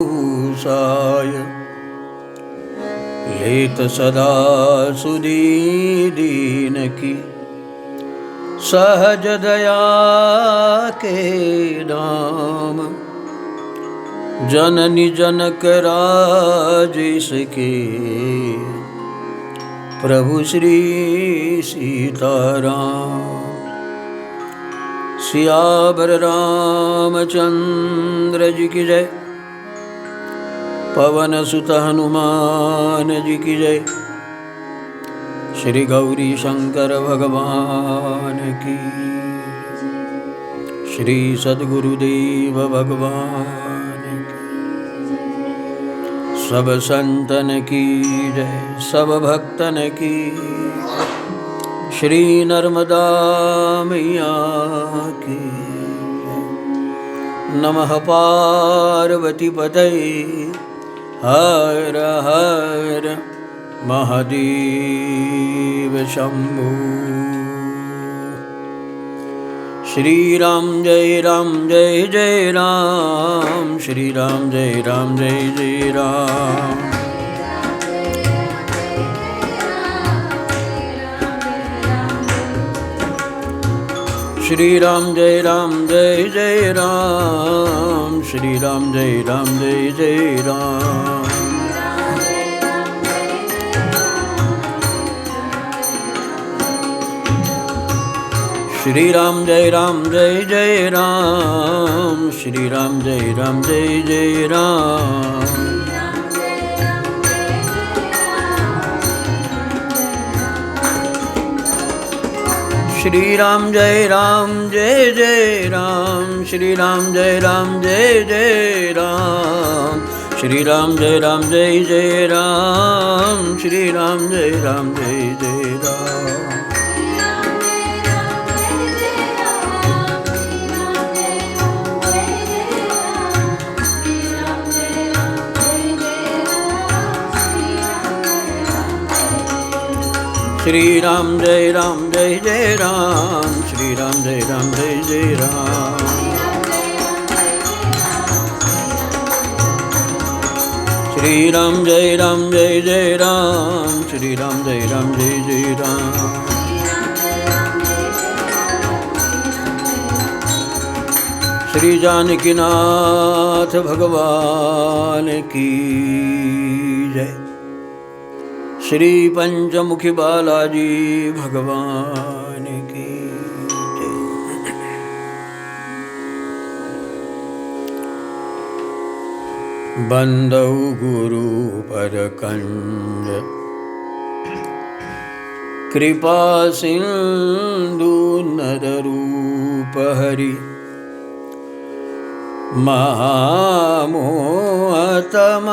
साय लेत सदा सुदीन की सहज दया के नाम जननी जनक राजेश के प्रभु श्री सीताराम। सियावर रामचंद्र जी की जय, पवन सुत हनुमान जी की जय, श्री गौरी शंकर भगवान की, श्री सद्गुरुदेव भगवान की, सब संतन की जय, सब भक्तन की, श्री नर्मदा मैया की जय। नमः पार्वती पतये हर हर महादेव शंभो। श्री राम जय जय राम, श्री राम जय जय राम। श्री राम जय जय राम, श्री राम जय जय राम। श्री राम जय जय राम, श्री राम जय जय राम। श्री राम जय जय राम, श्री राम जय जय राम। श्री राम जय जय राम, श्री राम जय जय राम। श्री राम जय जय राम, श्री राम जय जय राम। श्री राम जय जय राम, श्री राम जय जय राम। श्री जानकी नाथ भगवान की जय, श्री पंचमुखी बालाजी भगवान की जय। बंदौ गुरु पर कंज कृपा सिंधु नर रूप हरि, महामोहतम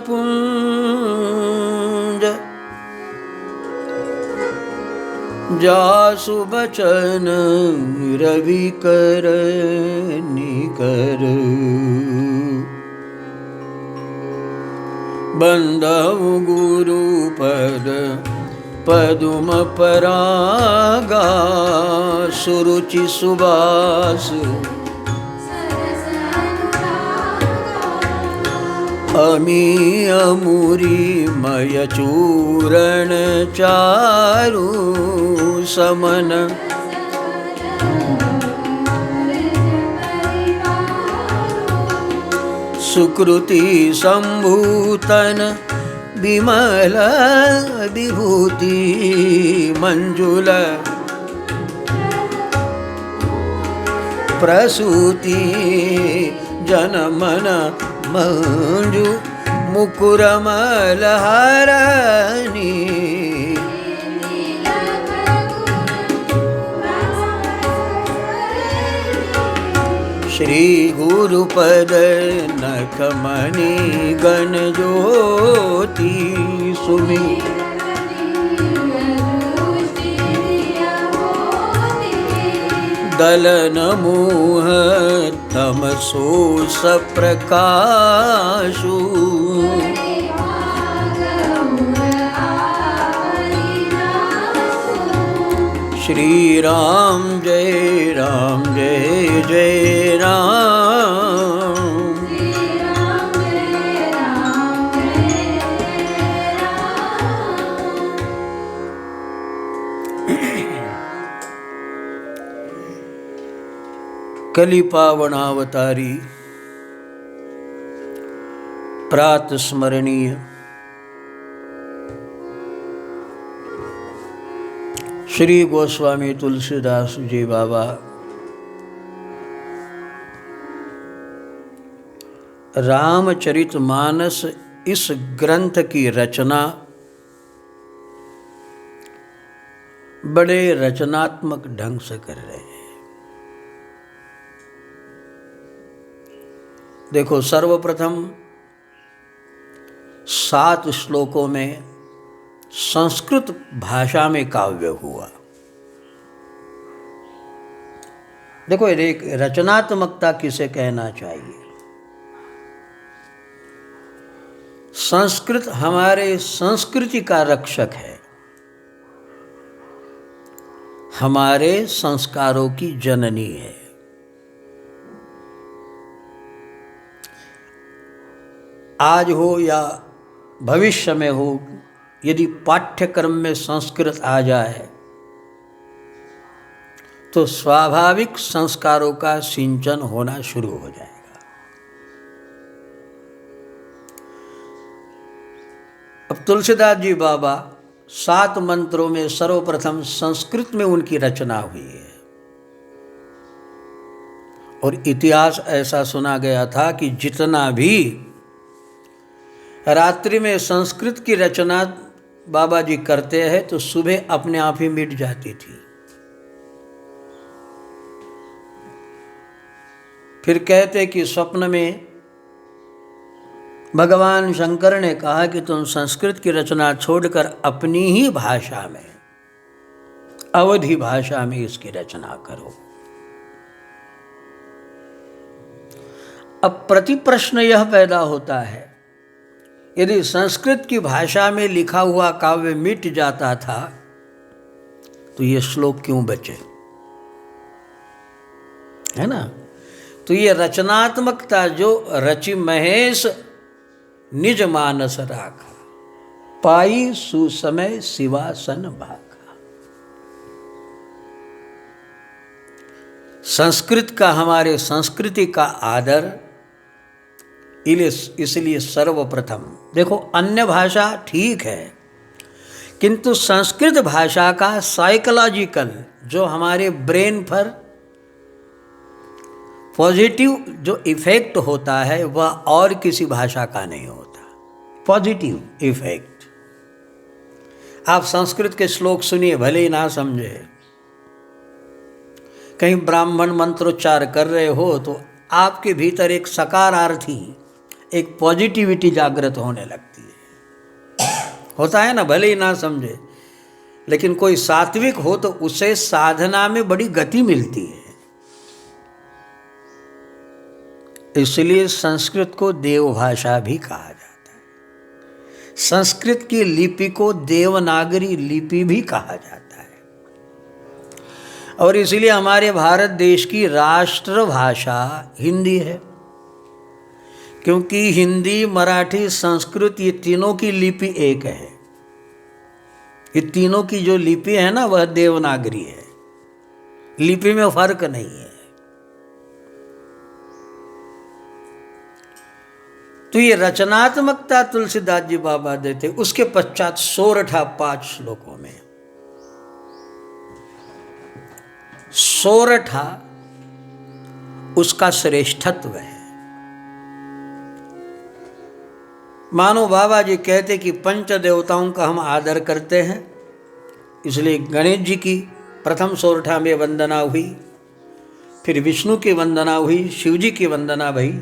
पुंज जासु बचन रवि कर निकर। बंदौ गुरु पद पदुम परागा, सुरुचि सुबास अमी अमुरी मय चूरण चारु समन। सुकृति संभूतन विमल विभूति मंजुल, प्रसूति जनमन मंजु मुकुरमलहारणी। श्री गुरुपद नखमणि गण ज्योति सुमि, दलन मोह तमसो सप्रकाशु। श्री राम जय जय राम, कली पावनावतारी प्रात स्मरणीय श्री गोस्वामी तुलसीदास जी बाबा रामचरितमानस इस ग्रंथ की रचना बड़े रचनात्मक ढंग से कर रहे हैं। देखो, सर्वप्रथम 7 श्लोकों में संस्कृत भाषा में काव्य हुआ। देखो, एक रचनात्मकता किसे कहना चाहिए। संस्कृत हमारे संस्कृति का रक्षक है, हमारे संस्कारों की जननी है। आज हो या भविष्य में हो, यदि पाठ्यक्रम में संस्कृत आ जाए तो स्वाभाविक संस्कारों का सिंचन होना शुरू हो जाएगा। अब तुलसीदास जी बाबा 7 मंत्रों में सर्वप्रथम संस्कृत में उनकी रचना हुई है। और इतिहास ऐसा सुना गया था कि जितना भी रात्रि में संस्कृत की रचना बाबा जी करते हैं तो सुबह अपने आप ही मिट जाती थी। फिर कहते कि स्वप्न में भगवान शंकर ने कहा कि तुम संस्कृत की रचना छोड़कर अपनी ही भाषा में, अवधी भाषा में इसकी रचना करो। अब प्रति प्रश्न यह पैदा होता है, यदि संस्कृत की भाषा में लिखा हुआ काव्य मिट जाता था तो ये श्लोक क्यों बचे, है ना। तो ये रचनात्मकता जो रचि महेश निज मानस राखा, पाई सुसमय सिवासन भाखा। संस्कृत का, हमारे संस्कृति का आदर, इसलिए सर्वप्रथम देखो, अन्य भाषा ठीक है, किंतु संस्कृत भाषा का साइकोलॉजिकल जो हमारे ब्रेन पर पॉजिटिव जो इफेक्ट होता है वह और किसी भाषा का नहीं होता। Positive effect. आप संस्कृत के श्लोक सुनिए, भले ही ना समझे, कहीं ब्राह्मण मंत्रोच्चार कर रहे हो तो आपके भीतर एक सकारार्थी, एक पॉजिटिविटी जागृत होने लगती है। होता है ना, भले ही ना समझे, लेकिन कोई सात्विक हो तो उसे साधना में बड़ी गति मिलती है। इसलिए संस्कृत को देवभाषा भी कहा जाता है। संस्कृत की लिपि को देवनागरी लिपि भी कहा जाता है। और इसलिए हमारे भारत देश की राष्ट्रभाषा हिंदी है, क्योंकि हिंदी, मराठी, संस्कृत ये तीनों की लिपि एक है। ये तीनों की जो लिपि है ना वह देवनागरी है। लिपि में फर्क नहीं है। तो ये रचनात्मकता तुलसीदास जी बाबा देते। उसके पश्चात सोरठा 5 श्लोकों में, सोरठा उसका श्रेष्ठत्व है। मानो बाबा जी कहते कि पंच देवताओं का हम आदर करते हैं, इसलिए गणेश जी की प्रथम सोरठा में वंदना हुई, फिर विष्णु की वंदना हुई, शिव जी की वंदना हुई,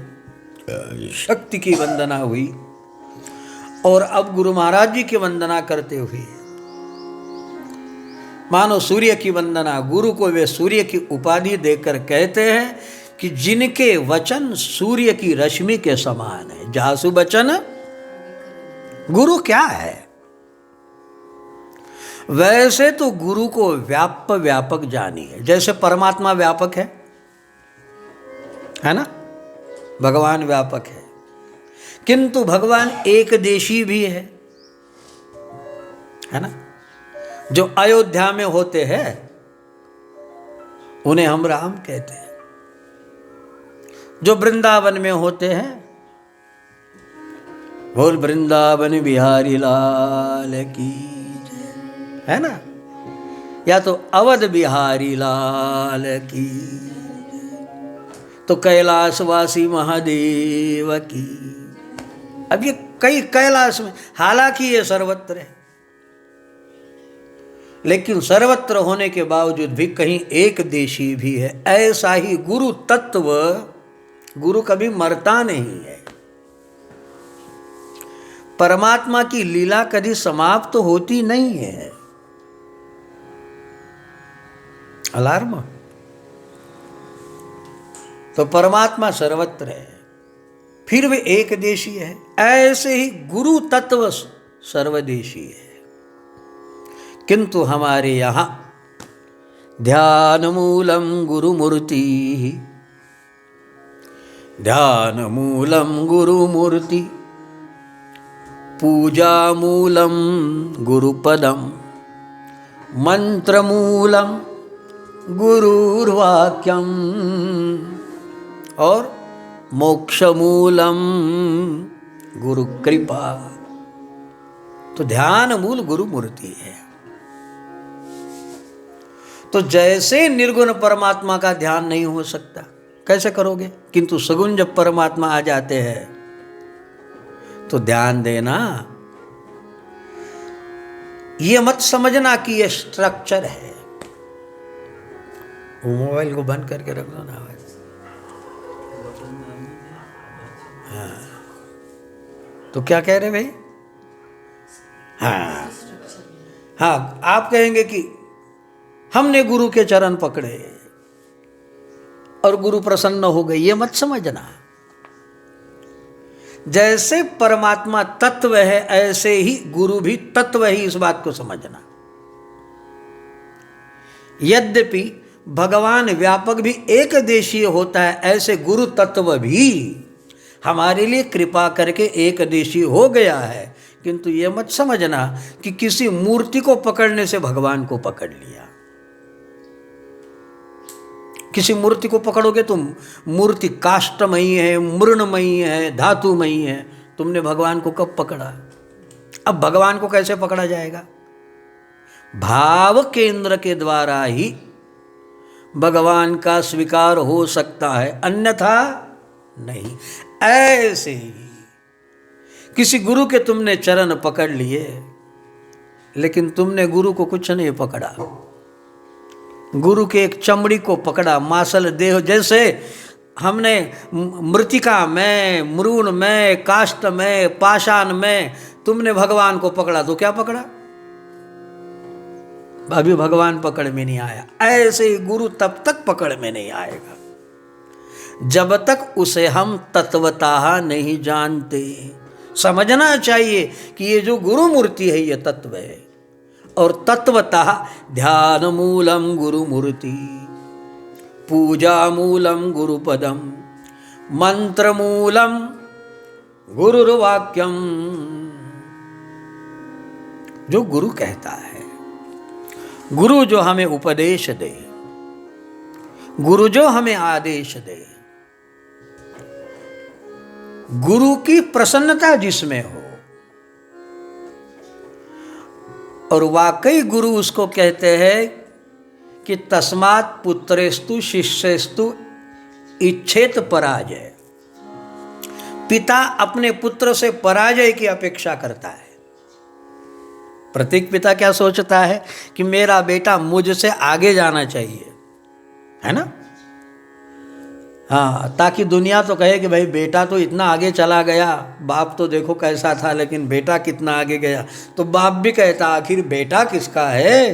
शक्ति की वंदना हुई, और अब गुरु महाराज जी की वंदना करते हुए मानो सूर्य की वंदना। गुरु को वे सूर्य की उपाधि देकर कहते हैं कि जिनके वचन सूर्य की रश्मि के समान है। जासु वचन गुरु क्या है। वैसे तो गुरु को व्यापक जानिए, जैसे परमात्मा व्यापक है ना, भगवान व्यापक है, किंतु भगवान एक देशी भी है ना। जो अयोध्या में होते हैं उन्हें हम राम कहते हैं, जो वृंदावन में होते हैं। बोल वृंदावन बिहारी लाल की जय, है ना, या तो अवध बिहारी लाल की, तो कैलाशवासी महादेव की। अब ये कई कैलाश में, हालांकि ये सर्वत्र है, लेकिन सर्वत्र होने के बावजूद भी कहीं एक देशी भी है। ऐसा ही गुरु तत्व, गुरु कभी मरता नहीं है। परमात्मा की लीला कभी समाप्त तो होती नहीं है। अलार्म। तो परमात्मा सर्वत्र है, फिर वे एक देशी है। ऐसे ही गुरु तत्व सर्वदेशी है, किंतु हमारे यहाँ ध्यान मूलम गुरुमूर्ति, ध्यान मूलम गुरुमूर्ति, पूजा मूलम गुरुपदम, मंत्र मूलम गुरुर्वाक्यम, और मोक्ष मूलम गुरु कृपा। तो ध्यान मूल गुरु मूर्ति है। तो जैसे निर्गुण परमात्मा का ध्यान नहीं हो सकता, कैसे करोगे? किंतु सगुण जब परमात्मा आ जाते हैं तो ध्यान देना। ये मत समझना कि ये स्ट्रक्चर है। वो मोबाइल को बंद करके रख दो ना। हाँ, तो क्या कह रहे भाई? हाँ हाँ, आप कहेंगे कि हमने गुरु के चरण पकड़े और गुरु प्रसन्न हो गए। ये मत समझना। जैसे परमात्मा तत्व है ऐसे ही गुरु भी तत्व ही, इस बात को समझना। यद्यपि भगवान व्यापक भी एक देशीय होता है, ऐसे गुरु तत्व भी हमारे लिए कृपा करके एक देशीय हो गया है। किंतु ये मत समझना कि किसी मूर्ति को पकड़ने से भगवान को पकड़ लिया। किसी मूर्ति को पकड़ोगे तो मूर्ति काष्ठमयी है, मृणमयी है, धातुमयी है। तुमने भगवान को कब पकड़ा? अब भगवान को कैसे पकड़ा जाएगा? भाव केंद्र के द्वारा ही भगवान का स्वीकार हो सकता है, अन्यथा नहीं। ऐसे ही किसी गुरु के तुमने चरण पकड़ लिए, लेकिन तुमने गुरु को कुछ नहीं पकड़ा। गुरु के एक चमड़ी को पकड़ा, मासल देह। जैसे हमने मृतिका में, मृण में, काष्ठ में, पाषाण में तुमने भगवान को पकड़ा, तो क्या पकड़ा? अभी भगवान पकड़ में नहीं आया। ऐसे ही गुरु तब तक पकड़ में नहीं आएगा जब तक उसे हम तत्वतः नहीं जानते। समझना चाहिए कि ये जो गुरु मूर्ति है ये तत्व है, और तत्वतः ध्यान मूलम गुरु मूर्ति, पूजा मूलम गुरुपदम, मंत्र मूलम गुरुर्वाक्यम। जो गुरु कहता है, गुरु जो हमें उपदेश दे, गुरु जो हमें आदेश दे, गुरु की प्रसन्नता जिसमें हो, और वाकई गुरु उसको कहते हैं कि तस्मात् पुत्रेस्तु शिष्यस्तु इच्छेत पराजय। पिता अपने पुत्र से पराजय की अपेक्षा करता है। प्रत्येक पिता क्या सोचता है कि मेरा बेटा मुझसे आगे जाना चाहिए, है ना? हाँ, ताकि दुनिया तो कहे कि भाई बेटा तो इतना आगे चला गया, बाप तो देखो कैसा था, लेकिन बेटा कितना आगे गया। तो बाप भी कहता आखिर बेटा किसका है?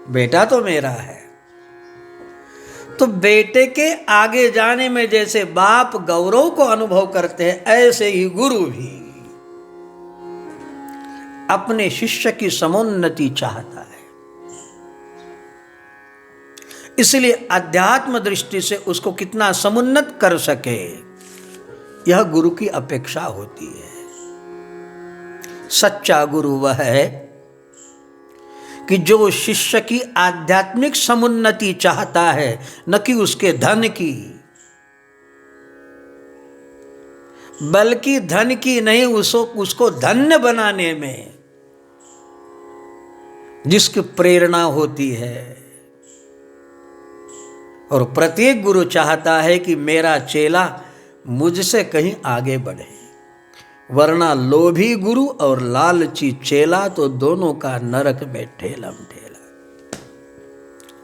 बेटा तो मेरा है। तो बेटे के आगे जाने में जैसे बाप गौरव को अनुभव करते हैं, ऐसे ही गुरु भी अपने शिष्य की समुन्नति चाहता है। इसलिए अध्यात्म दृष्टि से उसको कितना समुन्नत कर सके, यह गुरु की अपेक्षा होती है। सच्चा गुरु वह है कि जो शिष्य की आध्यात्मिक समुन्नति चाहता है, न कि उसके धन की, बल्कि धन की नहीं, उसको धन्य बनाने में जिसकी प्रेरणा होती है। और प्रत्येक गुरु चाहता है कि मेरा चेला मुझसे कहीं आगे बढ़े, वरना लोभी गुरु और लालची चेला तो दोनों का नरक में ठेलम ठेला,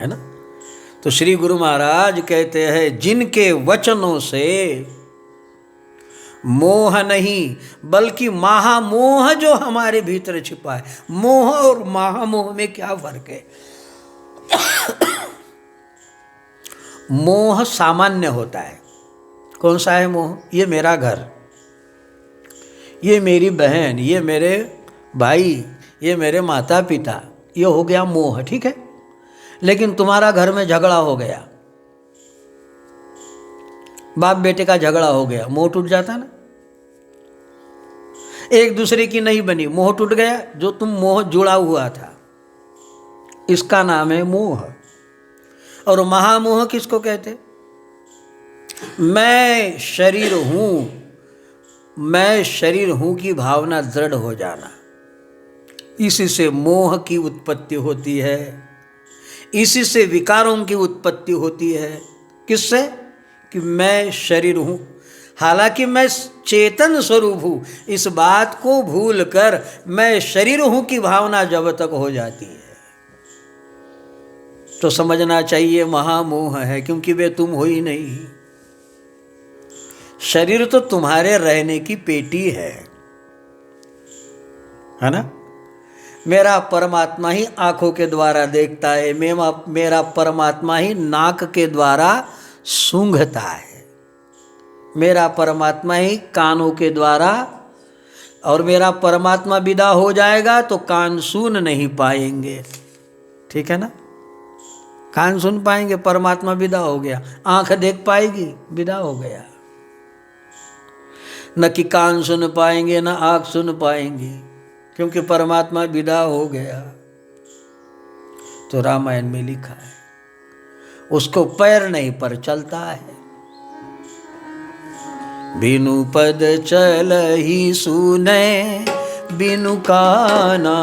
है ना। तो श्री गुरु महाराज कहते हैं, जिनके वचनों से मोह नहीं बल्कि महामोह जो हमारे भीतर छिपा है। मोह और महामोह में क्या फर्क है? मोह सामान्य होता है। कौन सा है मोह? ये मेरा घर, ये मेरी बहन, ये मेरे भाई, ये मेरे माता पिता, ये हो गया मोह, ठीक है। लेकिन तुम्हारा घर में झगड़ा हो गया, बाप बेटे का झगड़ा हो गया, मोह टूट जाता ना। एक दूसरे की नहीं बनी, मोह टूट गया। जो तुम मोह जुड़ा हुआ था, इसका नाम है मोह। और महामोह किसको कहते? मैं शरीर हूं, मैं शरीर हूं की भावना दृढ़ हो जाना, इसी से मोह की उत्पत्ति होती है, इसी से विकारों की उत्पत्ति होती है। किससे? कि मैं शरीर हूं, हालांकि मैं चेतन स्वरूप हूं। इस बात को भूलकर मैं शरीर हूं की भावना जब तक हो जाती है तो समझना चाहिए महामोह है, क्योंकि वे तुम हो ही नहीं। शरीर तो तुम्हारे रहने की पेटी है ना। मेरा परमात्मा ही आंखों के द्वारा देखता है, मेरा परमात्मा ही नाक के द्वारा सूंघता है, मेरा परमात्मा ही कानों के द्वारा, और मेरा परमात्मा विदा हो जाएगा तो कान सुन नहीं पाएंगे, ठीक है ना। कान सुन पाएंगे, परमात्मा विदा हो गया। आंख देख पाएगी, विदा हो गया। न कि कान सुन पाएंगे न आंख सुन पाएंगी, क्योंकि परमात्मा विदा हो गया। तो रामायण में लिखा है, उसको पैर नहीं पर चलता है। बिनु पद चल ही सुने, बिनु काना,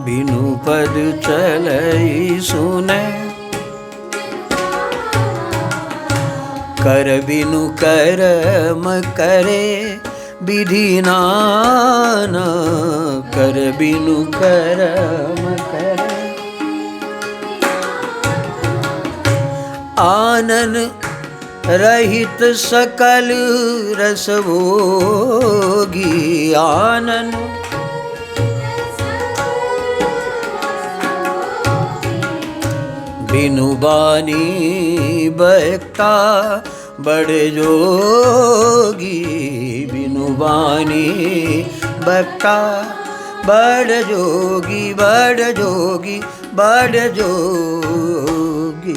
बिनु पद चल ही सुने, कर बिनु कर्म करे विधि नाना, कर बिनु कर्म करे। आनन रहित सकल रस भोगी, आनन बिनु बानी बहता बड़ जोगी, बिनु बानी बहता बड़ जोगी, बड़ जोगी, बड़ जोगी।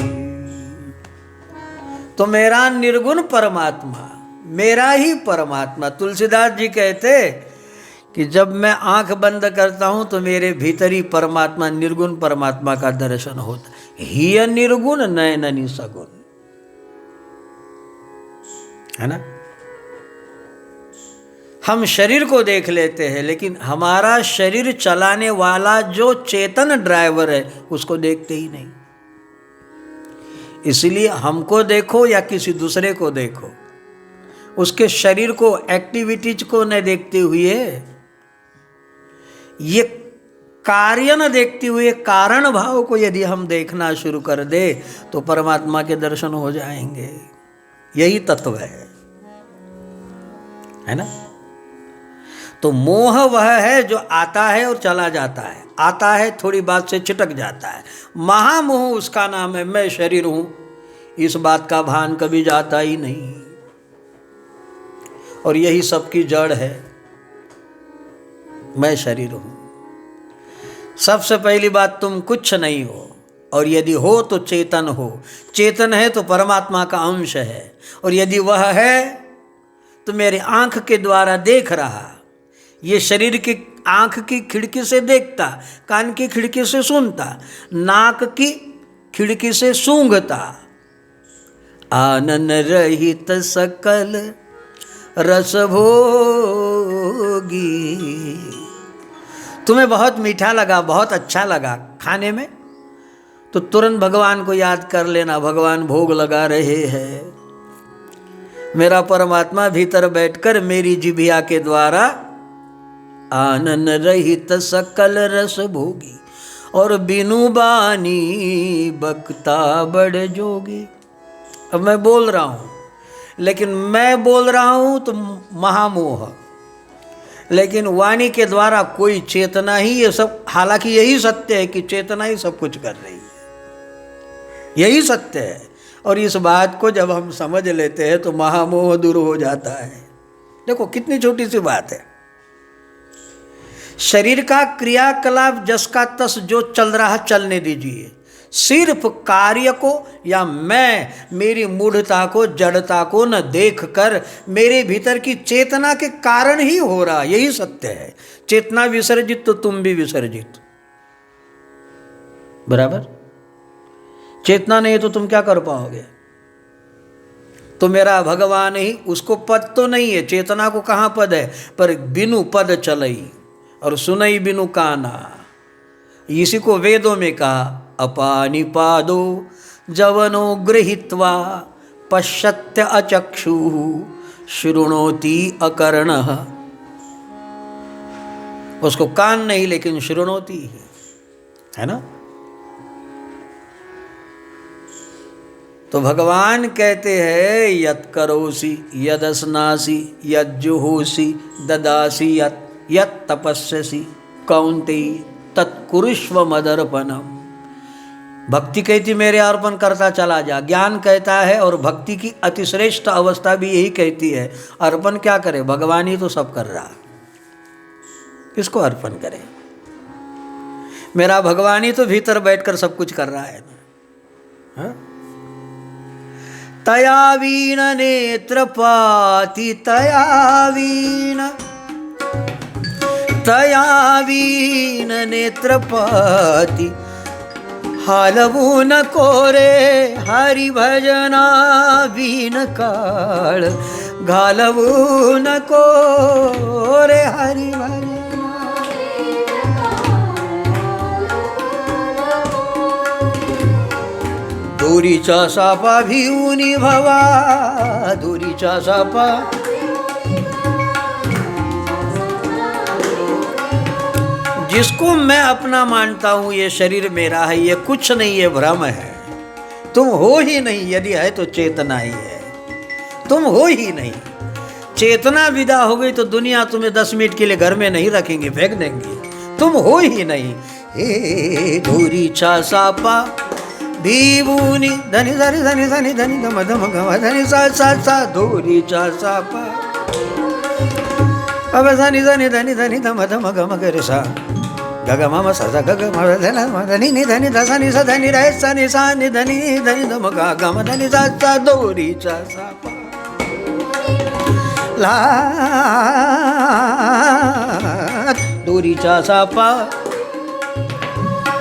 तो मेरा निर्गुण परमात्मा, मेरा ही परमात्मा, तुलसीदास जी कहते कि जब मैं आंख बंद करता हूं तो मेरे भीतर ही परमात्मा, निर्गुण परमात्मा का दर्शन होता। ही निर्गुण नयननि सगुण, है ना। हम शरीर को देख लेते हैं, लेकिन हमारा शरीर चलाने वाला जो चेतन ड्राइवर है उसको देखते ही नहीं। इसलिए हमको देखो या किसी दूसरे को देखो, उसके शरीर को, एक्टिविटीज को न देखते हुए, ये कार्य न देखते हुए कारण भाव को यदि हम देखना शुरू कर दे तो परमात्मा के दर्शन हो जाएंगे। यही तत्व है ना। तो मोह वह है जो आता है और चला जाता है, आता है थोड़ी बात से छिटक जाता है। महामोह उसका नाम है, मैं शरीर हूं, इस बात का भान कभी जाता ही नहीं। और यही सबकी जड़ है, मैं शरीर हूं। सबसे पहली बात, तुम कुछ नहीं हो, और यदि हो तो चेतन हो। चेतन है तो परमात्मा का अंश है, और यदि वह है तो मेरे आंख के द्वारा देख रहा। ये शरीर की आंख की खिड़की से देखता, कान की खिड़की से सुनता, नाक की खिड़की से सूंघता। आनन रहित सकल रस भोगी। तुम्हें बहुत मीठा लगा, बहुत अच्छा लगा खाने में, तो तुरंत भगवान को याद कर लेना, भगवान भोग लगा रहे हैं। मेरा परमात्मा भीतर बैठकर मेरी जिभिया के द्वारा आनन रहित सकल रस भोगी, और बिनु बानी बक्ता बड़ जोगी। अब मैं बोल रहा हूँ, लेकिन मैं बोल रहा हूँ तो महामोह, लेकिन वाणी के द्वारा कोई चेतना ही ये सब, हालांकि यही सत्य है कि चेतना ही सब कुछ कर रही है, यही सत्य है। और इस बात को जब हम समझ लेते हैं तो महामोह दूर हो जाता है। देखो कितनी छोटी सी बात है, शरीर का क्रियाकलाप जस का तस जो चल रहा चलने दीजिए, सिर्फ कार्य को या मैं मेरी मूढ़ता को जड़ता को न देख कर मेरे भीतर की चेतना के कारण ही हो रहा, यही सत्य है। चेतना विसर्जित तो तुम भी विसर्जित, बराबर। चेतना नहीं है तो तुम क्या कर पाओगे? तो मेरा भगवान ही, उसको पद तो नहीं है, चेतना को कहाँ पद है, पर बिनु पद चलई और सुनई बिनु काना। इसी को वेदों में कहा, अपानिपादो जवनो गृहीत्वा पश्यत्य अचक्षु शृणोति अकर्णः। उसको कान नहीं लेकिन शृणोति है ना। तो भगवान कहते हैं, यत् करोसि यदस्नासि यज्जुहोसि ददासि यत् तपस्यसि कौन्तेय तत्कुरुष्व मदर्पणम। भक्ति कहती मेरे अर्पण करता चला जा, ज्ञान कहता है और भक्ति की अतिश्रेष्ठ अवस्था भी यही कहती है, अर्पण क्या करे, भगवान ही तो सब कर रहा, किसको अर्पण करे? मेरा भगवान ही तो भीतर बैठकर सब कुछ कर रहा है ना। हाँ? तया वीण नेत्रपाति तया वीण नेत्रपाति हालवू न कोरे हरि भजना वीण काळ घालवू न कोरे हरि भजना। दोरीचा सापा भिऊनी भवा, दोरीचा सापा जिसको मैं अपना मानता हूं, ये शरीर मेरा है, ये कुछ नहीं, ये भ्रम है, तुम हो ही नहीं, यदि है तो चेतना ही है, तुम हो ही नहीं। चेतना विदा हो गई तो दुनिया तुम्हें 10 मिनट के लिए घर में नहीं रखेंगे, फेंक देंगे, तुम हो ही नहीं। हे दोरीचा सापा भीवूनी धनी धनी धनी धनी धनी धम धम गम धनी सा सा सा दोरीचा सापा अब धनी धनी धनी धनी धम धम गम गर सा गग मम सा सा गग म धनी नि धनी ध सा नि सा धनी रे सा नि सा नि धनी धनी धम ग गम धनी सा सा दोरीचा सापा ला दोरीचा सापा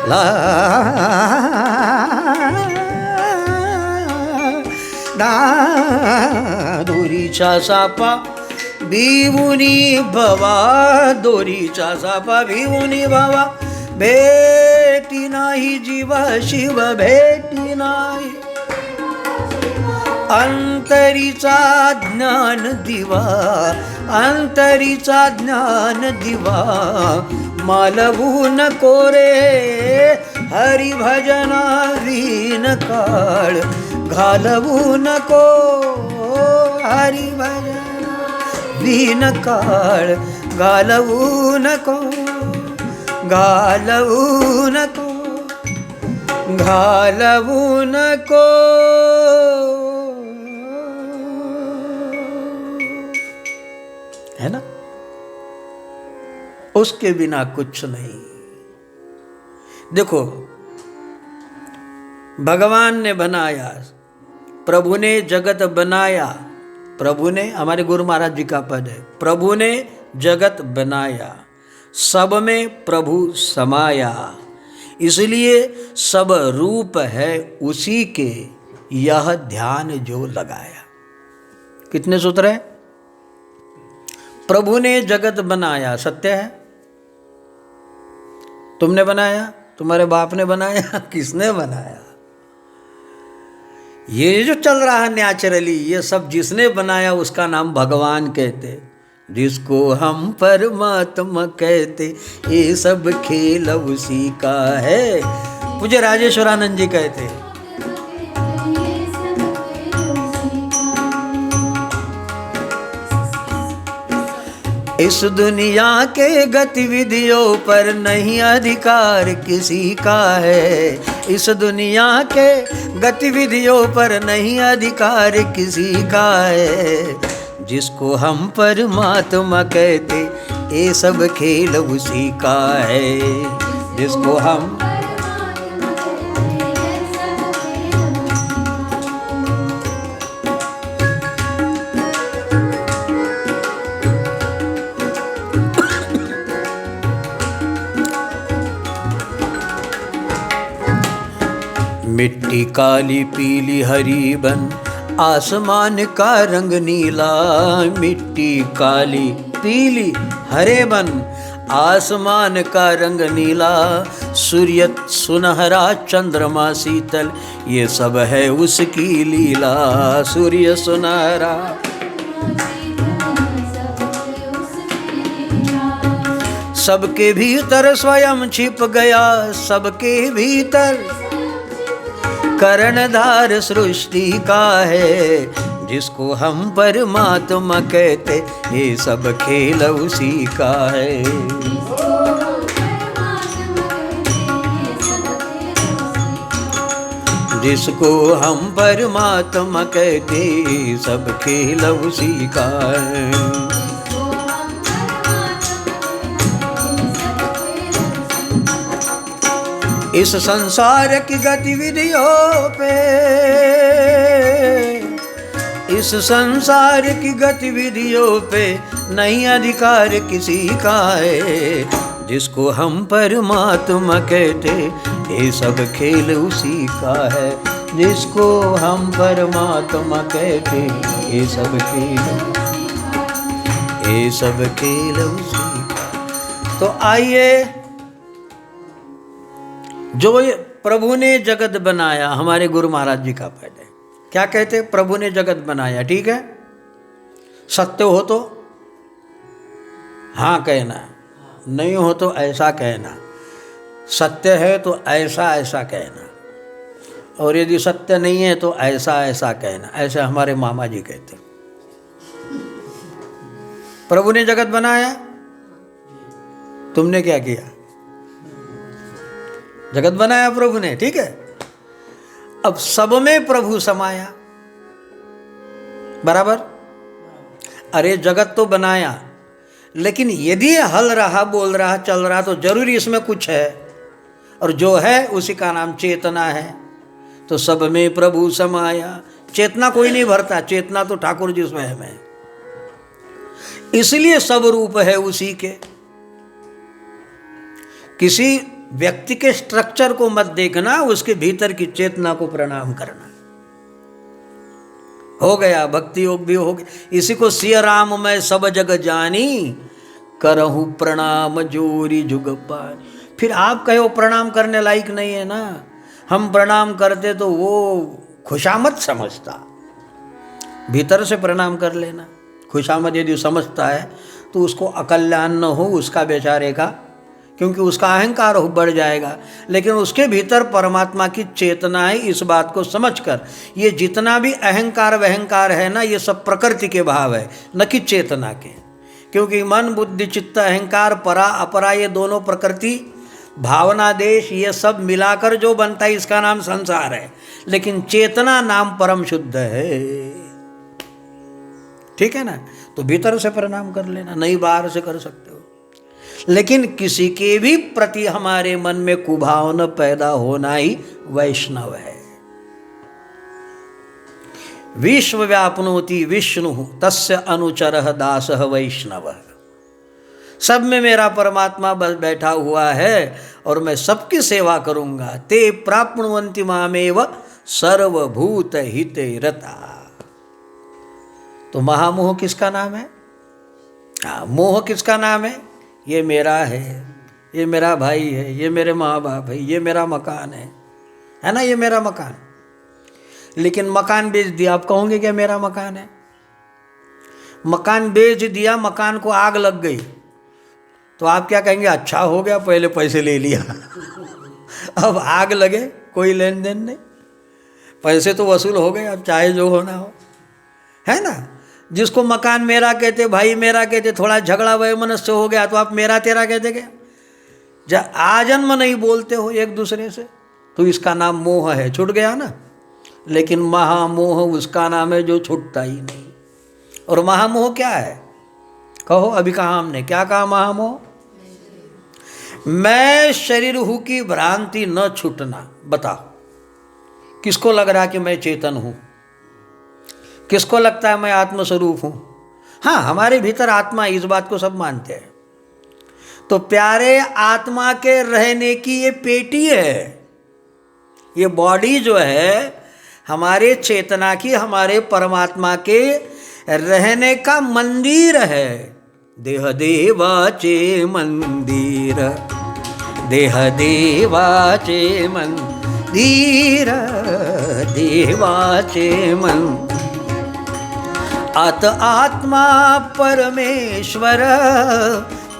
ला दा दोरीचा सापा भिवूनी भवा, दोरीचा सापा भिवूनी भवा, भेटी नाही जीवा शिव भेटी नाही, अंतरीचा ज्ञान दिवा, अंतरीचा ज्ञान दिवा मालवू नको रे हरि भजना वीण काळ घालवू नको हरि भजना वीण काळ घालवू नको, घालवू नको, घालवू नको। है ना, उसके बिना कुछ नहीं। देखो भगवान ने बनाया, प्रभु ने जगत बनाया, प्रभु ने, हमारे गुरु महाराज जी का पद है, प्रभु ने जगत बनाया, सब में प्रभु समाया, इसलिए सब रूप है उसी के, यह ध्यान जो लगाया। कितने सूत्र हैं? प्रभु ने जगत बनाया, सत्य है। तुमने बनाया, तुम्हारे बाप ने बनाया, किसने बनाया? ये जो चल रहा है नेचुरली, ये सब जिसने बनाया उसका नाम भगवान कहते, जिसको हम परमात्मा कहते, ये सब खेल उसी का है। मुझे राजेश्वरानंद जी कहते, इस दुनिया के गतिविधियों पर नहीं अधिकार किसी का है, इस दुनिया के गतिविधियों पर नहीं अधिकार किसी का है, जिसको हम परमात्मा कहते, ये सब खेल उसी का है, जिसको हम मिट्टी काली पीली हरी बन, आसमान का रंग नीला, मिट्टी काली पीली हरे बन, आसमान का रंग नीला, सूर्य सुनहरा चंद्रमा शीतल, ये सब है उसकी लीला, सूर्य सुनहरा, सबके भीतर स्वयं छिप गया, सबके भीतर कर्णधार सृष्टि का है, जिसको हम परमात्मा कहते, ये सब खेल उसी का है। जिसको हम परमात्मा कहते, सब खेल उसी का है। इस संसार की गतिविधियों पे, इस संसार की गतिविधियों पे नहीं अधिकार किसी का है, जिसको हम परमात्मा कहते, ये सब खेल उसी का है, जिसको हम परमात्मा कहते, ये सब खेल, ये सब खेल उसी का। तो आइए, जो प्रभु ने जगत बनाया, हमारे गुरु महाराज जी का पहले क्या कहते, प्रभु ने जगत बनाया, ठीक है, सत्य हो तो हाँ कहना, नहीं हो तो ऐसा कहना, सत्य है तो ऐसा ऐसा कहना, और यदि सत्य नहीं है तो ऐसा ऐसा कहना। ऐसे हमारे मामा जी कहते, प्रभु ने जगत बनाया, तुमने क्या किया? जगत बनाया प्रभु ने, ठीक है। अब सब में प्रभु समाया, बराबर। अरे जगत तो बनाया, लेकिन यदि हल रहा, बोल रहा, चल रहा, तो जरूरी इसमें कुछ है, और जो है उसी का नाम चेतना है। तो सब में प्रभु समाया, चेतना कोई नहीं भरता, चेतना तो ठाकुर जी उसमें है, इसलिए सब रूप है उसी के। किसी व्यक्ति के स्ट्रक्चर को मत देखना, उसके भीतर की चेतना को प्रणाम करना। हो गया, भक्ति योग भी हो गया। इसी को सिया राम मैं सब जग जानी, करहूं प्रणाम जोरी जुग पानी। फिर आप कहो प्रणाम करने लायक नहीं है ना, हम प्रणाम करते तो वो खुशामद समझता, भीतर से प्रणाम कर लेना। खुशामद यदि समझता है तो उसको अकल्याण न हो उसका बेचारे का, क्योंकि उसका अहंकार बढ़ जाएगा। लेकिन उसके भीतर परमात्मा की चेतना है, इस बात को समझकर। ये जितना भी अहंकार वहंकार है ना, ये सब प्रकृति के भाव है, न कि चेतना के। क्योंकि मन बुद्धि चित्त अहंकार परा अपरा, ये दोनों प्रकृति भावना देश, ये सब मिलाकर जो बनता है इसका नाम संसार है। लेकिन चेतना नाम परम शुद्ध है, ठीक है ना। तो भीतर से प्रणाम कर लेना, नहीं बाहर से कर सकते हो। लेकिन किसी के भी प्रति हमारे मन में कुभावना पैदा होना ही वैष्णव है। विश्व व्यापनोति विष्णु तस्य अनुचरः दासः वैष्णव। सब में मेरा परमात्मा बस बैठा हुआ है और मैं सबकी सेवा करूंगा। ते प्राप्नुवन्ति मामेव सर्वभूत हिते रता। तो महामोह किसका नाम है? हाँ, मोह किसका नाम है? ये मेरा है, ये मेरा भाई है, ये मेरे माँ बाप है, ये मेरा मकान है ना, ये मेरा मकान। लेकिन मकान बेच दिया, आप कहोगे क्या मेरा मकान है? मकान बेच दिया, मकान को आग लग गई, तो आप क्या कहेंगे? अच्छा हो गया, पहले पैसे ले लिया अब आग लगे कोई लेन देन नहीं, पैसे तो वसूल हो गए, अब चाहे जो होना हो, है ना। जिसको मकान मेरा कहते, भाई मेरा कहते, थोड़ा झगड़ा वैमनस्य हो गया तो आप मेरा तेरा कहते क्या? जब आजन्म नहीं बोलते हो एक दूसरे से, तो इसका नाम मोह है, छूट गया ना। लेकिन महामोह उसका नाम है जो छूटता ही नहीं। और महामोह क्या है? कहो, अभी कहा हमने, क्या कहा? महामोह, मैं शरीर हूं की भ्रांति न छूटना। बताओ, किसको लग रहा है कि मैं चेतन हूं? किसको लगता है मैं आत्मस्वरूप हूं? हाँ, हमारे भीतर आत्मा, इस बात को सब मानते हैं। तो प्यारे, आत्मा के रहने की ये पेटी है, ये बॉडी जो है हमारे चेतना की, हमारे परमात्मा के रहने का मंदिर है। देह देवाचे मंदिर, देह देवाचे मंदिर, देवाचे मंदिर। आत आत्मा परमेश्वर,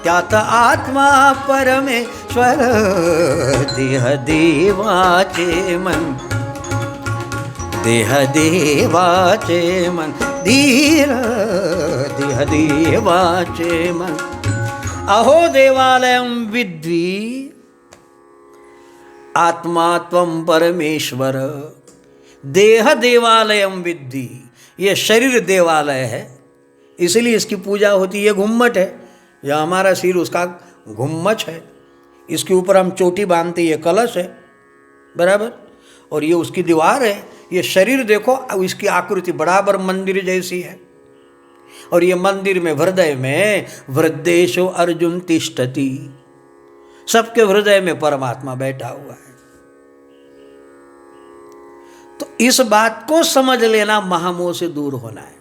त्यात आत्मा परमेश्वर, देह देवाचे मन, देह देवाचे मन, धीर देह देवाचे मन। अहो देवालयं विद्धि आत्मा त्वं परमेश्वर, देह देवालयं विद्धि। ये शरीर देवालय है, इसलिए इसकी पूजा होती है। ये घुम्मट है, यह हमारा सिर उसका घुम्मच है, इसके ऊपर हम चोटी बांधते, ये कलश है, बराबर। और ये उसकी दीवार है। ये शरीर देखो, इसकी आकृति बराबर मंदिर जैसी है। और ये मंदिर में, हृदय में वृद्धेशो अर्जुन तिष्ठति, सबके हृदय में परमात्मा बैठा हुआ है। तो इस बात को समझ लेना, महामोह से दूर होना है।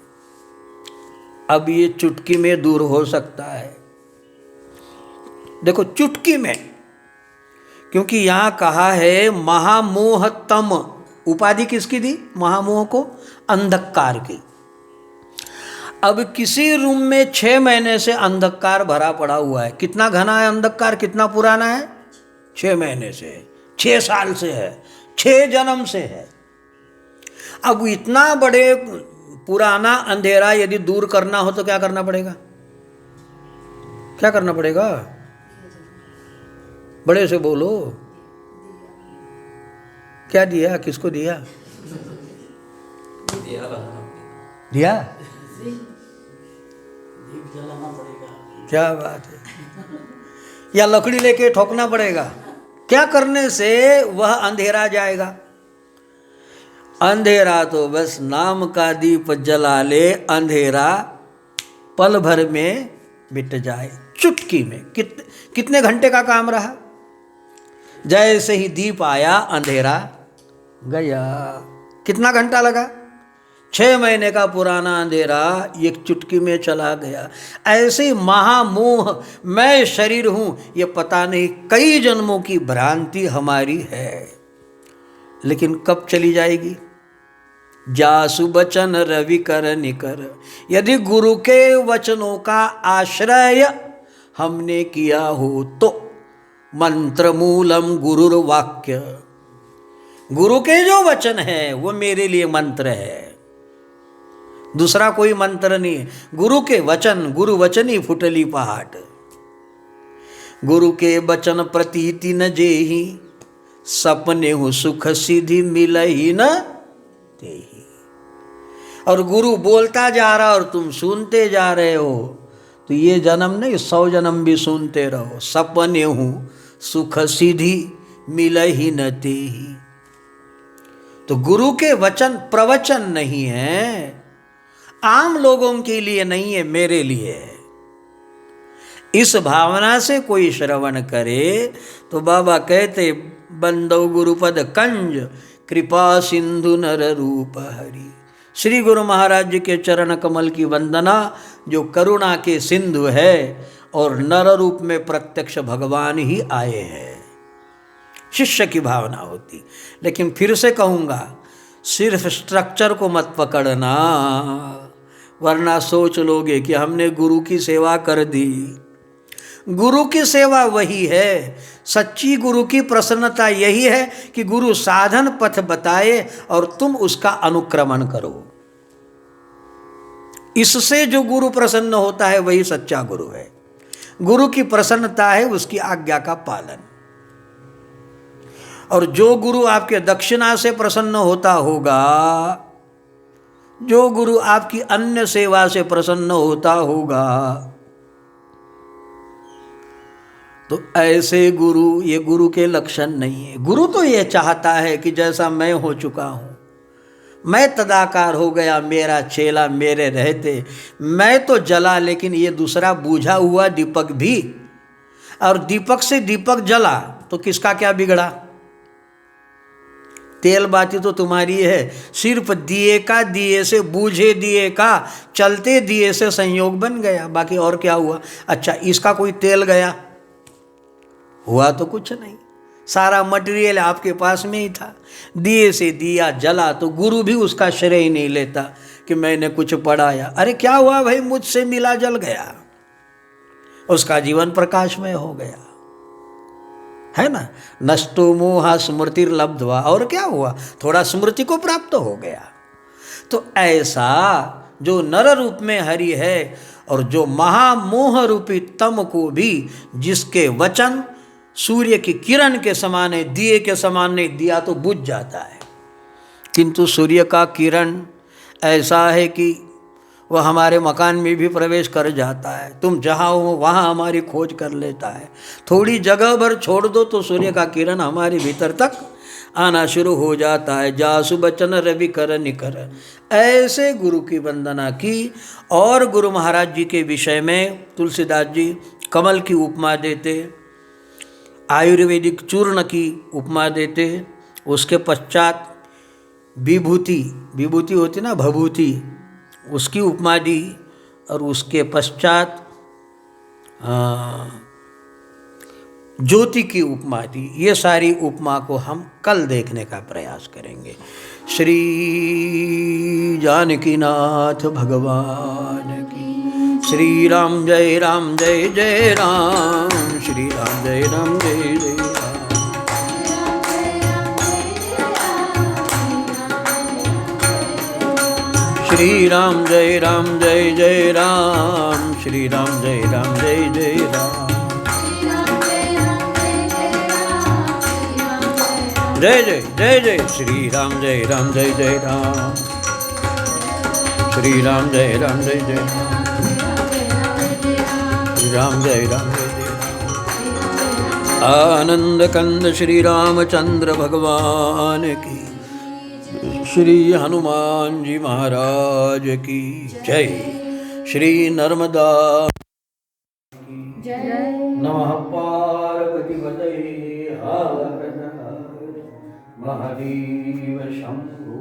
अब ये चुटकी में दूर हो सकता है। देखो, चुटकी में, क्योंकि यहां कहा है महामोहतम, उपाधि किसकी दी? महामोह को, अंधकार की। अब किसी रूम में 6 महीने से अंधकार भरा पड़ा हुआ है। कितना घना है अंधकार, कितना पुराना है? 6 महीने से, 6 साल से है, 6 जन्म से है। अब इतना बड़े पुराना अंधेरा यदि दूर करना हो तो क्या करना पड़ेगा? क्या करना पड़ेगा? बड़े से बोलो। क्या दिया? किसको दिया? दिया? क्या बात है। या लकड़ी लेके ठोकना पड़ेगा? क्या करने से वह अंधेरा जाएगा? अंधेरा तो बस नाम का दीप जला ले, अंधेरा पल भर में मिट जाए, चुटकी में। कितने घंटे का काम रहा? जैसे ही दीप आया अंधेरा गया। कितना घंटा लगा? 6 महीने का पुराना अंधेरा एक चुटकी में चला गया। ऐसे महामोह, मैं शरीर हूं, ये पता नहीं कई जन्मों की भ्रांति हमारी है। लेकिन कब चली जाएगी? जासु बचन रवि कर निकर, यदि गुरु के वचनों का आश्रय हमने किया हो तो। मंत्र मूलम गुरुर्वाक्य, गुरु के जो वचन है वो मेरे लिए मंत्र है, दूसरा कोई मंत्र नहीं है। गुरु के वचन, गुरु वचनी फुटली पहाड़। गुरु के वचन प्रतीति न जेहि, सपने हो सुख सिद्धि मिलहि न तेहि। और गुरु बोलता जा रहा और तुम सुनते जा रहे हो, तो ये जन्म नहीं 100 जन्म भी सुनते रहो। सपने हूँ सुख सिद्धि मिलहि न तेहि। तो गुरु के वचन प्रवचन नहीं है, आम लोगों के लिए नहीं है, मेरे लिए है। इस भावना से कोई श्रवण करे तो बाबा कहते, बंदो गुरुपद कंज कृपा सिंधु नर रूप हरि। श्री गुरु महाराज जी के चरण कमल की वंदना, जो करुणा के सिंधु है और नर रूप में प्रत्यक्ष भगवान ही आए हैं, शिष्य की भावना होती। लेकिन फिर से कहूँगा, सिर्फ स्ट्रक्चर को मत पकड़ना, वरना सोच लोगे कि हमने गुरु की सेवा कर दी। गुरु की सेवा वही है, सच्ची गुरु की प्रसन्नता यही है कि गुरु साधन पथ बताए और तुम उसका अनुक्रमण करो। इससे जो गुरु प्रसन्न होता है वही सच्चा गुरु है। गुरु की प्रसन्नता है उसकी आज्ञा का पालन। और जो गुरु आपके दक्षिणा से प्रसन्न होता होगा, जो गुरु आपकी अन्य सेवा से प्रसन्न होता होगा, तो ऐसे गुरु, ये गुरु के लक्षण नहीं है। गुरु तो ये चाहता है कि जैसा मैं हो चुका हूँ, मैं तदाकार हो गया, मेरा चेला मेरे रहते, मैं तो जला लेकिन ये दूसरा बूझा हुआ दीपक भी, और दीपक से दीपक जला तो किसका क्या बिगड़ा? तेल बाती तो तुम्हारी है, सिर्फ दिए का, दिए से बूझे दिए का, चलते दिए से संयोग बन गया, बाकी और क्या हुआ? अच्छा, इसका कोई तेल गया? हुआ तो कुछ नहीं, सारा मटेरियल आपके पास में ही था। दिए से दिया जला तो गुरु भी उसका श्रेय नहीं लेता कि मैंने कुछ पढ़ाया। अरे क्या हुआ भाई, मुझसे मिला जल गया, उसका जीवन प्रकाशमय हो गया, है ना। नष्टो मोहा स्मृतिर्लब्ध्वा, और क्या हुआ, थोड़ा स्मृति को प्राप्त हो गया। तो ऐसा जो नर रूप में हरि है और जो महामोह रूपी तम को भी, जिसके वचन सूर्य की किरण के समान है, दिए के समान नहीं, दिया तो बुझ जाता है, किंतु सूर्य का किरण ऐसा है कि वह हमारे मकान में भी प्रवेश कर जाता है। तुम जहाँ हो वहाँ हमारी खोज कर लेता है। थोड़ी जगह भर छोड़ दो तो सूर्य का किरण हमारे भीतर तक आना शुरू हो जाता है। जासु बचन रवि कर निकर, ऐसे गुरु की वंदना की। और गुरु महाराज जी के विषय में तुलसीदास जी कमल की उपमा देते, आयुर्वेदिक चूर्ण की उपमा देते, उसके पश्चात विभूति, विभूति होती ना भभूति, उसकी उपमा दी, और उसके पश्चात ज्योति की उपमा दी। ये सारी उपमा को हम कल देखने का प्रयास करेंगे। श्री जानकीनाथ भगवान की। श्री राम जय राम जय जय राम, श्री राम जय राम जय जय राम। श्री राम जय जय राम, श्री राम जय जय राम। जय जय जय जय श्री राम जय जय राम, श्री राम जय जय राम, श्री राम जय जय राम। आनंद कंद श्री रामचंद्र भगवान की, श्री हनुमान जी महाराज की जय। श्री नर्मदा जय। नमः पार्वती पतये हर हर महादेव शंभो।